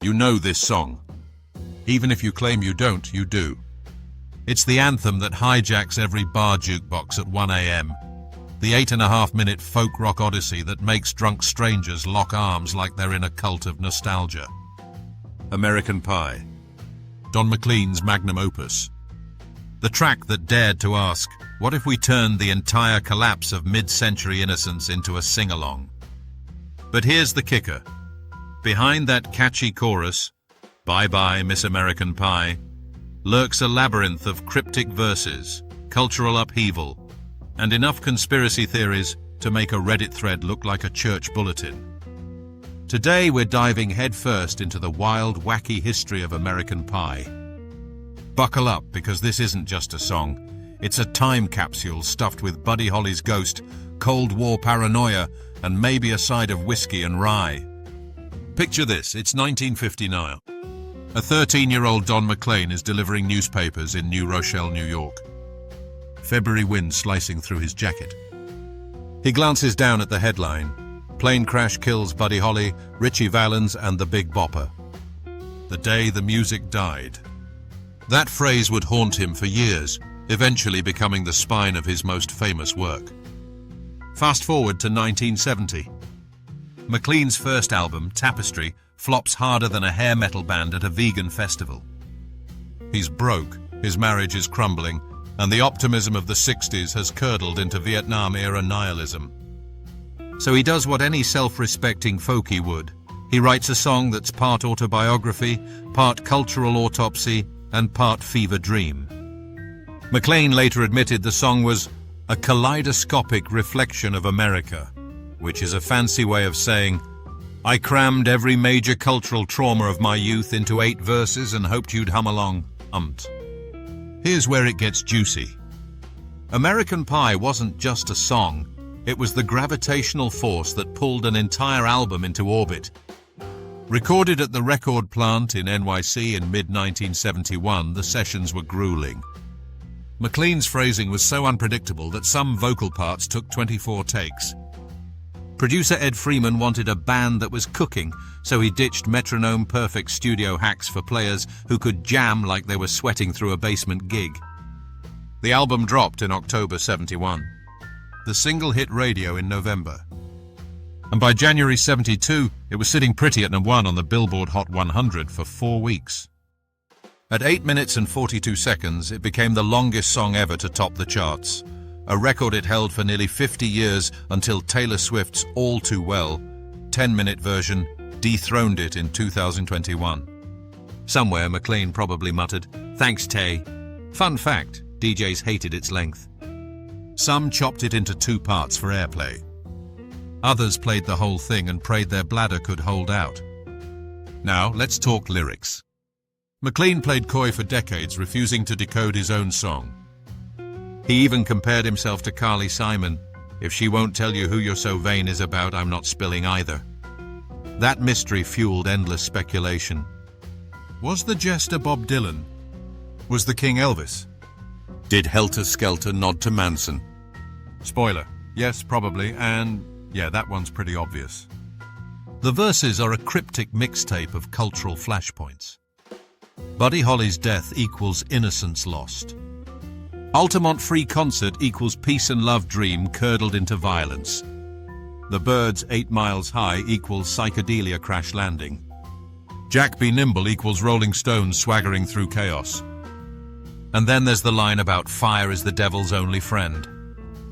You know this song. Even if you claim you don't, you do. It's the anthem that hijacks every bar jukebox at 1 a.m. The 8.5-minute folk rock odyssey that makes drunk strangers lock arms like they're in a cult of nostalgia. American Pie. Don McLean's magnum opus. The track that dared to ask, what if we turned the entire collapse of mid-century innocence into a sing-along? But here's the kicker. Behind that catchy chorus, "Bye Bye Miss American Pie," lurks a labyrinth of cryptic verses, cultural upheaval, and enough conspiracy theories to make a Reddit thread look like a church bulletin. Today we're diving headfirst into the wild, wacky history of American Pie. Buckle up, because this isn't just a song. It's a time capsule stuffed with Buddy Holly's ghost, Cold War paranoia, and maybe a side of whiskey and rye. Picture this, it's 1959. A 13-year-old Don McLean is delivering newspapers in New Rochelle, New York. February wind slicing through his jacket. He glances down at the headline, "Plane crash kills Buddy Holly, Richie Valens and the Big Bopper. The day the music died." That phrase would haunt him for years, eventually becoming the spine of his most famous work. Fast forward to 1970. McLean's first album, Tapestry, flops harder than a hair metal band at a vegan festival. He's broke, his marriage is crumbling, and the optimism of the 60s has curdled into Vietnam-era nihilism. So he does what any self-respecting folkie would. He writes a song that's part autobiography, part cultural autopsy, and part fever dream. McLean later admitted the song was a kaleidoscopic reflection of America, which is a fancy way of saying, I crammed every major cultural trauma of my youth into 8 verses and hoped you'd hum along, Here's where it gets juicy. American Pie wasn't just a song, it was the gravitational force that pulled an entire album into orbit. Recorded at the record plant in NYC in mid-1971, the sessions were grueling. McLean's phrasing was so unpredictable that some vocal parts took 24 takes. Producer Ed Freeman wanted a band that was cooking, so he ditched metronome-perfect studio hacks for players who could jam like they were sweating through a basement gig. The album dropped in October '71. The single hit radio in November. And by January '72, it was sitting pretty at #1 on the Billboard Hot 100 for 4 weeks. At 8 minutes and 42 seconds, it became the longest song ever to top the charts, a record it held for nearly 50 years until Taylor Swift's All Too Well, 10-minute version, dethroned it in 2021. Somewhere, McLean probably muttered, "Thanks, Tay." Fun fact, DJs hated its length. Some chopped it into 2 parts for airplay. Others played the whole thing and prayed their bladder could hold out. Now, let's talk lyrics. McLean played coy for decades, refusing to decode his own song. He even compared himself to Carly Simon. "If she won't tell you who you're so vain is about, I'm not spilling either." That mystery fueled endless speculation. Was the Jester Bob Dylan? Was the King Elvis? Did Helter Skelter nod to Manson? Spoiler, yes, probably, and yeah, that one's pretty obvious. The verses are a cryptic mixtape of cultural flashpoints. Buddy Holly's death equals innocence lost. Altamont free concert equals peace and love dream curdled into violence. The Birds 8 miles high equals psychedelia crash landing. Jack Be Nimble equals Rolling Stones swaggering through chaos. And then there's the line about fire is the devil's only friend.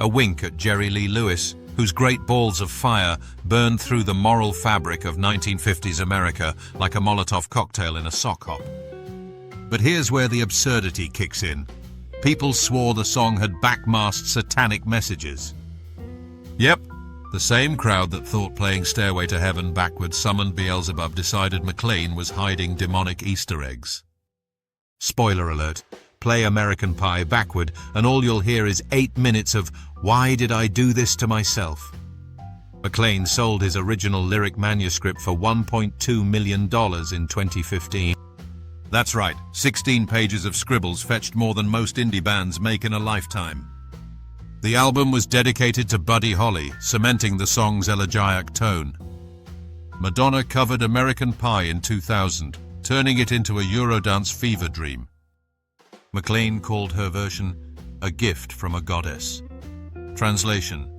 A wink at Jerry Lee Lewis, whose great balls of fire burned through the moral fabric of 1950s America like a Molotov cocktail in a sock hop. But here's where the absurdity kicks in. People swore the song had backmasked satanic messages. Yep, the same crowd that thought playing Stairway to Heaven backwards summoned Beelzebub decided McLean was hiding demonic Easter eggs. Spoiler alert, play American Pie backward and all you'll hear is 8 minutes of "Why did I do this to myself?" McLean sold his original lyric manuscript for $1.2 million in 2015. That's right, 16 pages of scribbles fetched more than most indie bands make in a lifetime. The album was dedicated to Buddy Holly, cementing the song's elegiac tone. Madonna covered American Pie in 2000, turning it into a Eurodance fever dream. McLean called her version a gift from a goddess. Translation: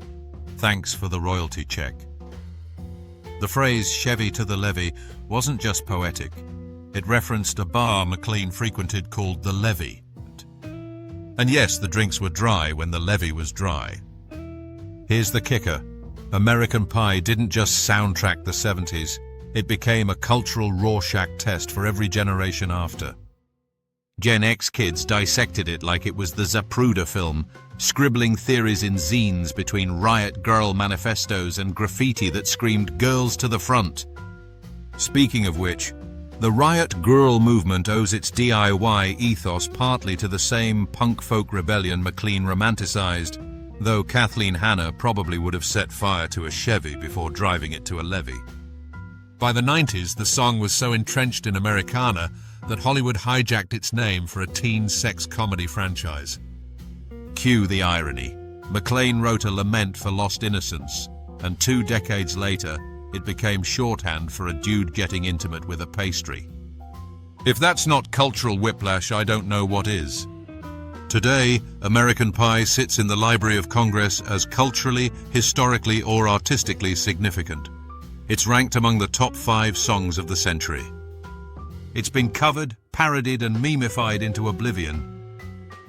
thanks for the royalty check. The phrase Chevy to the levee wasn't just poetic. It referenced a bar McLean frequented called the Levee. And yes, the drinks were dry when the levee was dry. Here's the kicker. American Pie didn't just soundtrack the 70s. It became a cultural Rorschach test for every generation after. Gen X kids dissected it like it was the Zapruder film, scribbling theories in zines between Riot Grrrl manifestos and graffiti that screamed "Girls to the front." Speaking of which, the Riot Grrrl movement owes its DIY ethos partly to the same punk folk rebellion McLean romanticized, though Kathleen Hanna probably would have set fire to a Chevy before driving it to a levee. By the 90s, the song was so entrenched in Americana that Hollywood hijacked its name for a teen sex comedy franchise. Cue the irony. McLean wrote a lament for lost innocence, and 2 decades later, it became shorthand for a dude getting intimate with a pastry. If that's not cultural whiplash, I don't know what is. Today, American Pie sits in the Library of Congress as culturally, historically, or artistically significant. It's ranked among the top 5 songs of the century. It's been covered, parodied, and memified into oblivion.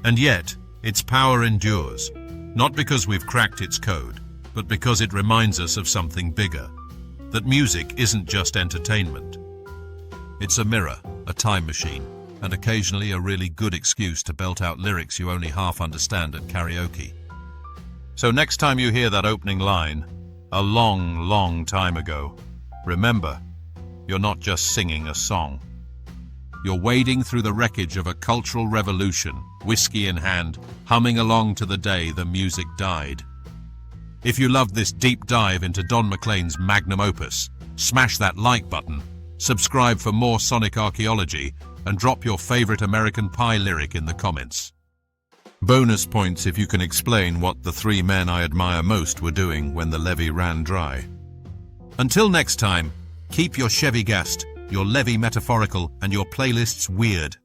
And yet, its power endures, not because we've cracked its code, but because it reminds us of something bigger. That music isn't just entertainment. It's a mirror, a time machine, and occasionally a really good excuse to belt out lyrics you only half understand at karaoke. So next time you hear that opening line, a long, long time ago, remember, you're not just singing a song. You're wading through the wreckage of a cultural revolution, whiskey in hand, humming along to the day the music died. If you loved this deep dive into Don McLean's magnum opus, smash that like button, subscribe for more sonic archaeology, and drop your favorite American Pie lyric in the comments. Bonus points if you can explain what the 3 men I admire most were doing when the levee ran dry. Until next time, keep your Chevy gassed, your levee metaphorical, and your playlists weird.